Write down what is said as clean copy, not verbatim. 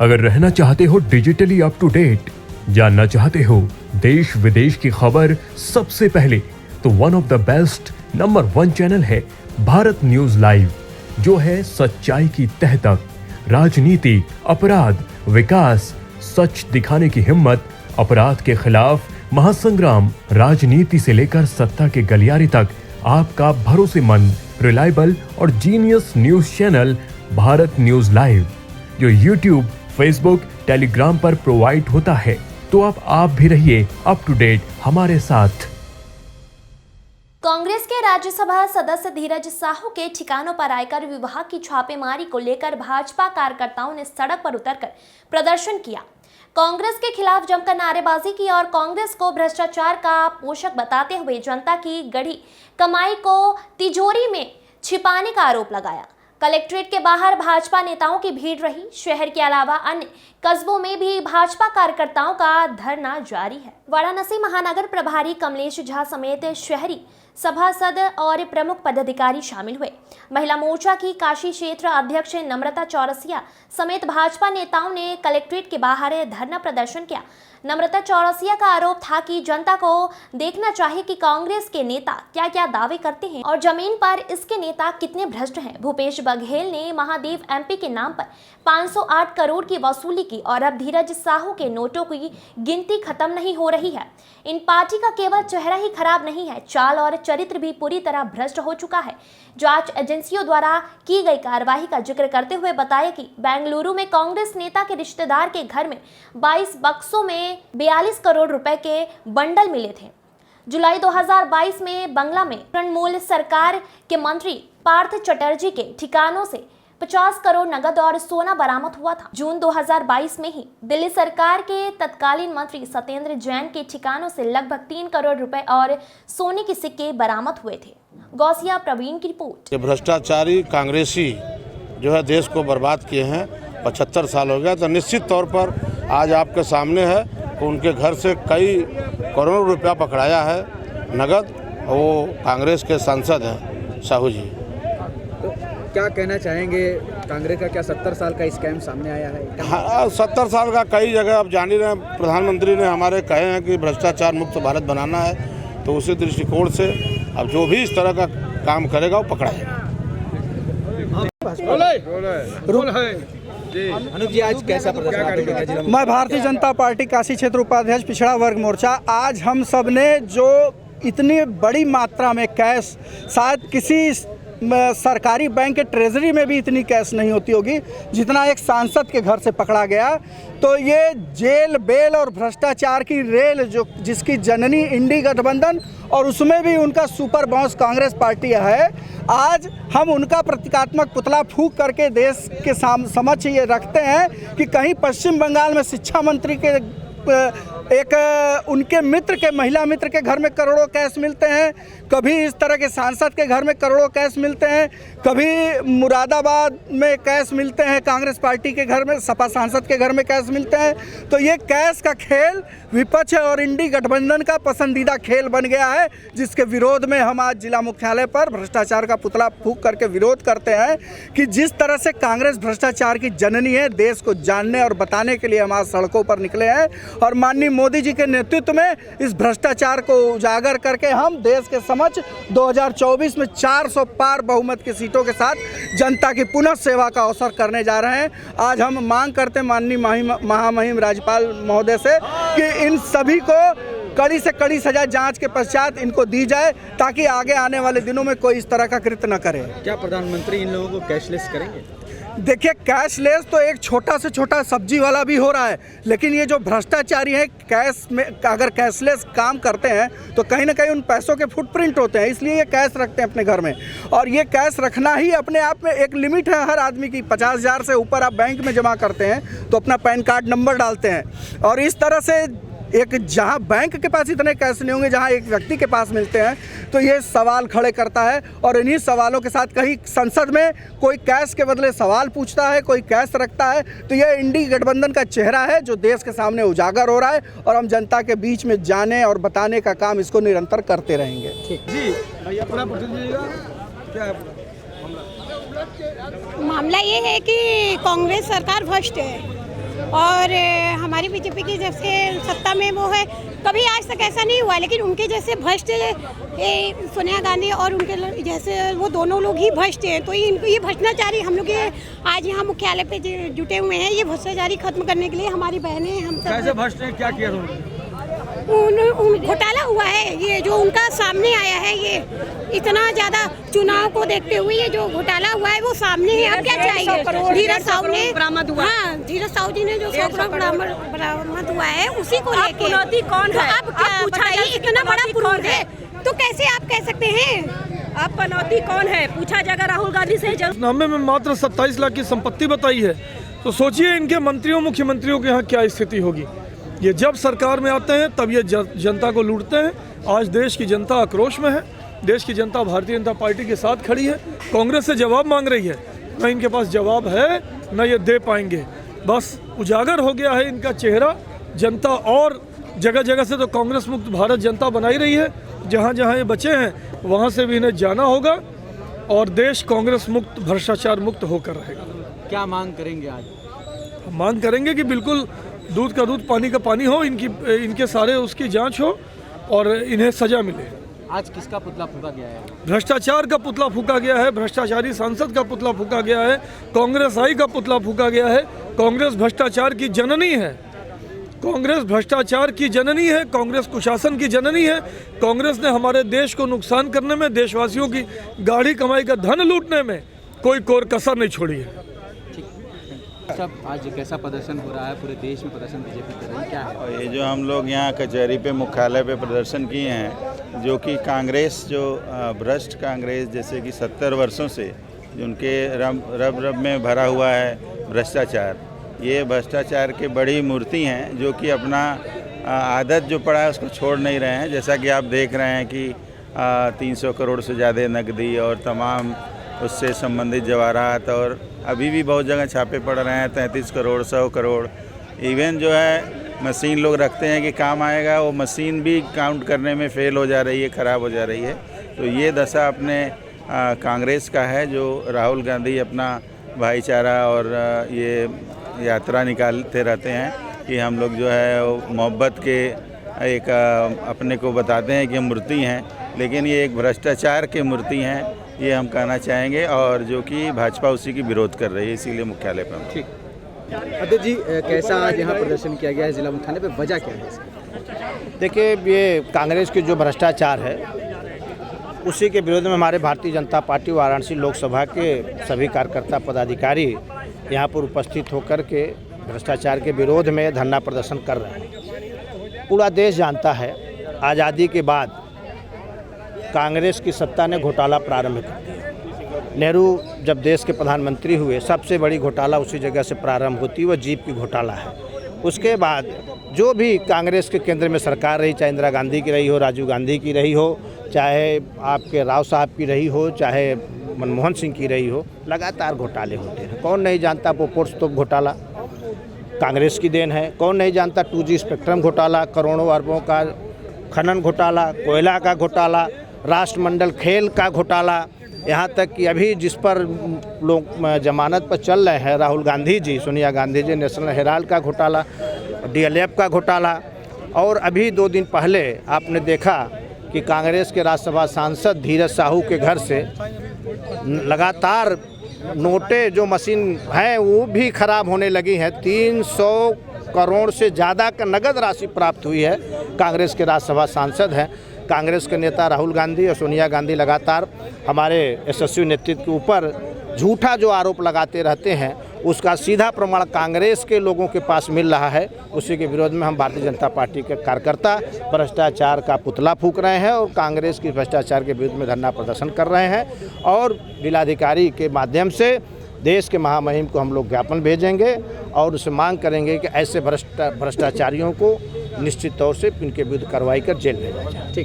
अगर रहना चाहते हो डिजिटली अप टू डेट, जानना चाहते हो देश विदेश की खबर सबसे पहले, तो one of the best number 1 channel है भारत न्यूज लाइव, जो है सच्चाई की तह तक। राजनीति, अपराध, विकास, सच दिखाने की हिम्मत, अपराध के खिलाफ महासंग्राम, राजनीति से लेकर सत्ता के गलियारे तक आपका भरोसेमंद, रिलायबल और genius news channel Bharat news live, जो यूट्यूब, फेसबुक, टेलीग्राम पर प्रोवाइड होता है। तो अब आप भी रहिए अप टू डेट हमारे साथ। कांग्रेस के राज्यसभा सदस्य धीरज साहू के ठिकानों पर आयकर विभाग की छापेमारी को लेकर भाजपा कार्यकर्ताओं ने सड़क पर उतरकर प्रदर्शन किया। कांग्रेस के खिलाफ जमकर नारेबाजी की और कांग्रेस को भ्रष्टाचार का पोषक बताते हुए जनता की गढ़ी कमाई को तिजोरी में छिपाने का आरोप लगाया। कलेक्ट्रेट के बाहर भाजपा नेताओं की भीड़ रही। शहर के अलावा अन्य कस्बों में भी भाजपा कार्यकर्ताओं का धरना जारी है। वाराणसी महानगर प्रभारी कमलेश झा समेत शहरी सभासद और प्रमुख पदाधिकारी शामिल हुए। महिला मोर्चा की काशी क्षेत्र अध्यक्ष नम्रता चौरसिया समेत भाजपा नेताओं ने कलेक्ट्रेट के बाहर धरना प्रदर्शन किया। नम्रता चौरसिया का आरोप था कि जनता को देखना चाहिए कि कांग्रेस के नेता क्या क्या दावे करते हैं और जमीन पर इसके नेता कितने भ्रष्ट हैं। भूपेश बघेल ने महादेव एमपी के नाम पर 508 करोड़ की वसूली की और अब धीरज साहू के नोटों की गिनती खत्म नहीं हो रही है। इन पार्टी का केवल चेहरा ही खराब नहीं है, चाल और चरित्र भी पूरी तरह भ्रष्ट हो चुका है। जांच एजेंसियों द्वारा की गई कार्रवाई का जिक्र करते हुए बताया कि बेंगलुरु में कांग्रेस नेता के रिश्तेदार के घर में 22 बक्सों में 42 करोड़ रुपए के बंडल मिले थे। जुलाई 2022 में बंगला में तृणमूल सरकार के मंत्री पार्थ चटर्जी के ठिकानों से 50 करोड़ नगद और सोना बरामद हुआ था। जून 2022 में ही दिल्ली सरकार के तत्कालीन मंत्री सत्येंद्र जैन के ठिकानों से लगभग 3 करोड़ रुपए और सोने के सिक्के बरामद हुए थे। गौसिया प्रवीण की रिपोर्ट। ये भ्रष्टाचारी कांग्रेसी जो है देश को बर्बाद किए हैं, 75 साल हो गया। तो निश्चित तौर पर आज आपके सामने है कि उनके घर से कई करोड़ रुपया पकड़ाया है नगद। वो कांग्रेस के सांसद हैं साहू जी। तो क्या कहना चाहेंगे, कांग्रेस का क्या 70 साल का स्कैम सामने आया है? हाँ, 70 साल का कई जगह अब जान ही रहे हैं। प्रधानमंत्री ने हमारे कहे हैं कि भ्रष्टाचार मुक्त भारत बनाना है, तो उसी दृष्टिकोण से अब जो भी इस तरह का काम करेगा वो पकड़ाएगा। अनुज जी, आज कैसा प्रदर्शन? मैं भारतीय जनता पार्टी काशी क्षेत्र उपाध्यक्ष पिछड़ा वर्ग मोर्चा। आज हम सब ने जो इतनी बड़ी मात्रा में कैश, शायद किसी सरकारी बैंक के ट्रेजरी में भी इतनी कैश नहीं होती होगी जितना एक सांसद के घर से पकड़ा गया। तो ये जेल बेल और भ्रष्टाचार की रेल जो जिसकी जननी इंडी गठबंधन और उसमें भी उनका सुपर बॉस कांग्रेस पार्टी है, आज हम उनका प्रतीकात्मक पुतला फूंक करके देश के समक्ष ये रखते हैं कि कहीं पश्चिम बंगाल में शिक्षा मंत्री के एक उनके मित्र के महिला मित्र के घर में करोड़ों कैश मिलते हैं, कभी इस तरह के सांसद के घर में करोड़ों कैश मिलते हैं, कभी मुरादाबाद में कैश मिलते हैं, कांग्रेस पार्टी के घर में सपा सांसद के घर में कैश मिलते हैं। तो ये कैश का खेल विपक्ष और इंडी गठबंधन का पसंदीदा खेल बन गया है, जिसके विरोध में हम आज जिला मुख्यालय पर भ्रष्टाचार का पुतला फूंक करके विरोध करते हैं कि जिस तरह से कांग्रेस भ्रष्टाचार की जननी है, देश को जानने और बताने के लिए हम आज सड़कों पर निकले हैं और माननीय मोदी जी के नेतृत्व में इस भ्रष्टाचार को उजागर करके हम देश के समक्ष 2024 में 400 पार बहुमत की सीटों के साथ जनता की पुनः सेवा का अवसर करने जा रहे हैं। आज हम मांग करते हैं माननीय महामहिम राज्यपाल महोदय से कि इन सभी को कड़ी से कड़ी सजा जांच के पश्चात इनको दी जाए, ताकि आगे आने वाले दिनों में कोई इस तरह का कृत्य न करे। क्या प्रधानमंत्री इन लोगों को कैशलेस करेंगे? देखिए, कैशलेस तो एक छोटा से छोटा सब्जी वाला भी हो रहा है, लेकिन ये जो भ्रष्टाचारी है कैश में अगर कैशलेस काम करते हैं तो कहीं ना कहीं उन पैसों के फुटप्रिंट होते हैं, इसलिए ये कैश रखते हैं अपने घर में। और ये कैश रखना ही अपने आप में एक लिमिट है हर आदमी की। 50,000 से ऊपर आप बैंक में जमा करते हैं तो अपना पैन कार्ड नंबर डालते हैं, और इस तरह से एक जहां बैंक के पास इतने कैश नहीं होंगे जहां एक व्यक्ति के पास मिलते हैं, तो ये सवाल खड़े करता है। और इन्हीं सवालों के साथ कहीं संसद में कोई कैश के बदले सवाल पूछता है, कोई कैश रखता है, तो यह इंडी गठबंधन का चेहरा है जो देश के सामने उजागर हो रहा है, और हम जनता के बीच में जाने और बताने का काम इसको निरंतर करते रहेंगे। जी, अपना क्या मामला ये है कि कांग्रेस सरकार भ्रष्ट है। और हमारी बीजेपी की जब से सत्ता में वो है, कभी आज तक ऐसा नहीं हुआ। लेकिन उनके जैसे भ्रष्ट सोनिया गांधी और उनके जैसे वो दोनों लोग ही भ्रष्ट हैं। तो ये भ्रष्टाचारी हम लोग ये आज यहाँ मुख्यालय पे जुटे हुए हैं, ये भ्रष्टाचारी खत्म करने के लिए। हमारी बहनें हम सब कैसे भ्रष्ट हैं, क्या किया घोटाला हुआ है, ये जो उनका सामने आया है, ये इतना ज्यादा चुनाव को देखते हुए ये जो घोटाला हुआ है वो सामने है। अब क्या चाहिए? धीरज साहू ने बरामद हुआ, हाँ धीरज साहू जी ने जो 100 करोड़ बरामद हुआ है उसी को लेके चुनौती कौन है? अब क्या बताइए, इतना बड़ा प्रूफ है तो कैसे आप कह सकते हैं? अब पनौती कौन है? पूछा जाएगा राहुल गांधी से। नामे में मात्र 27 लाख की संपत्ति बताई है, तो सोचिए इनके मंत्रियों मुख्यमंत्रियों के यहाँ क्या स्थिति होगी। ये जब सरकार में आते हैं तब ये जनता को लूटते हैं। आज देश की जनता आक्रोश में है, देश की जनता भारतीय जनता पार्टी के साथ खड़ी है, कांग्रेस से जवाब मांग रही है। न इनके पास जवाब है न ये दे पाएंगे। बस उजागर हो गया है इनका चेहरा जनता, और जगह जगह से तो कांग्रेस मुक्त भारत जनता बनाई रही है। जहाँ जहाँ ये बचे हैं वहाँ से भी इन्हें जाना होगा और देश कांग्रेस मुक्त भ्रष्टाचार मुक्त होकर रहेगा। क्या मांग करेंगे आज? हम मांग करेंगे कि बिल्कुल दूध का दूध पानी का पानी हो, इनके सारे उसकी जांच हो और इन्हें सजा मिले। आज किसका पुतला फूका गया है? भ्रष्टाचार का पुतला फूका गया है, भ्रष्टाचारी सांसद का पुतला फूका गया है, कांग्रेस आई का पुतला फूका गया है। कांग्रेस भ्रष्टाचार की जननी है, कांग्रेस भ्रष्टाचार की जननी है, कांग्रेस कुशासन की जननी है। कांग्रेस ने हमारे देश को नुकसान करने में, देशवासियों की गाढ़ी कमाई का धन लूटने में कोई कोर कसर नहीं छोड़ी है। सब आज कैसा प्रदर्शन हो रहा है? पूरे देश में प्रदर्शन बीजेपी कर रही है, क्या है? ये जो हम लोग यहाँ कचहरी पे मुख्यालय पे प्रदर्शन किए हैं, जो कि कांग्रेस जो भ्रष्ट कांग्रेस जैसे कि 70 वर्षों से उनके रब में भरा हुआ है भ्रष्टाचार, ये भ्रष्टाचार के बड़ी मूर्ति हैं जो कि अपना आदत जो पड़ा है उसको छोड़ नहीं रहे हैं। जैसा कि आप देख रहे हैं कि 300 करोड़ से ज़्यादा नकदी और तमाम उससे संबंधित जवाहरात, और अभी भी बहुत जगह छापे पड़ रहे हैं 33 करोड़ 100 करोड़। इवन जो है मशीन लोग रखते हैं कि काम आएगा, वो मशीन भी काउंट करने में फेल हो जा रही है, ख़राब हो जा रही है। तो ये दशा अपने कांग्रेस का है, जो राहुल गांधी अपना भाईचारा और ये यात्रा निकालते रहते हैं कि हम लोग जो है मोहब्बत के एक अपने को बताते हैं कि हम मूर्ति हैं, लेकिन ये एक भ्रष्टाचार के मूर्ति हैं, ये हम कहना चाहेंगे। और जो कि भाजपा उसी की विरोध कर रही है, इसीलिए मुख्यालय पर। ठीक। अध्यक्ष जी, कैसा आज यहाँ प्रदर्शन किया गया है जिला मुख्यालय पे, वजह क्या है? देखिए, ये कांग्रेस की जो भ्रष्टाचार है उसी के विरोध में हमारे भारतीय जनता पार्टी वाराणसी लोकसभा के सभी कार्यकर्ता पदाधिकारी यहाँ पर उपस्थित होकर के भ्रष्टाचार के विरोध में धरना प्रदर्शन कर रहे हैं। पूरा देश जानता है आज़ादी के बाद कांग्रेस की सत्ता ने घोटाला प्रारंभ कर दिया। नेहरू जब देश के प्रधानमंत्री हुए, सबसे बड़ी घोटाला उसी जगह से प्रारंभ होती, वो जीप की घोटाला है। उसके बाद जो भी कांग्रेस के केंद्र में सरकार रही, चाहे इंदिरा गांधी की रही हो, राजीव गांधी की रही हो, चाहे आपके राव साहब की रही हो, चाहे मनमोहन सिंह की रही हो, लगातार घोटाले होते हैं। कौन नहीं जानता पोपोर्स तोप घोटाला कांग्रेस की देन है? कौन नहीं जानता 2G स्पेक्ट्रम घोटाला, करोड़ों अरबों का खनन घोटाला, कोयला का घोटाला, राष्ट्रमंडल खेल का घोटाला, यहाँ तक कि अभी जिस पर लोग जमानत पर चल रहे हैं राहुल गांधी जी, सोनिया गांधी जी, नेशनल हेराल्ड का घोटाला, DLF का घोटाला। और अभी 2 दिन पहले आपने देखा कि कांग्रेस के राज्यसभा सांसद धीरज साहू के घर से लगातार नोटें जो मशीन हैं वो भी खराब होने लगी हैं। 300 करोड़ से ज़्यादा का नगद राशि प्राप्त हुई है। कांग्रेस के राज्यसभा सांसद हैं। कांग्रेस के नेता राहुल गांधी और सोनिया गांधी लगातार हमारे यशस्वी नेतृत्व के ऊपर झूठा जो आरोप लगाते रहते हैं, उसका सीधा प्रमाण कांग्रेस के लोगों के पास मिल रहा है। उसी के विरोध में हम भारतीय जनता पार्टी के कार्यकर्ता भ्रष्टाचार का पुतला फूंक रहे हैं और कांग्रेस की भ्रष्टाचार के विरुद्ध में धरना प्रदर्शन कर रहे हैं। और जिलाधिकारी के माध्यम से देश के महामहिम को हम लोग ज्ञापन भेजेंगे और उससे मांग करेंगे कि ऐसे भ्रष्टाचारियों को निश्चित तौर से इनके विरुद्ध कार्रवाई कर जेल भेजा जाए। ठीक।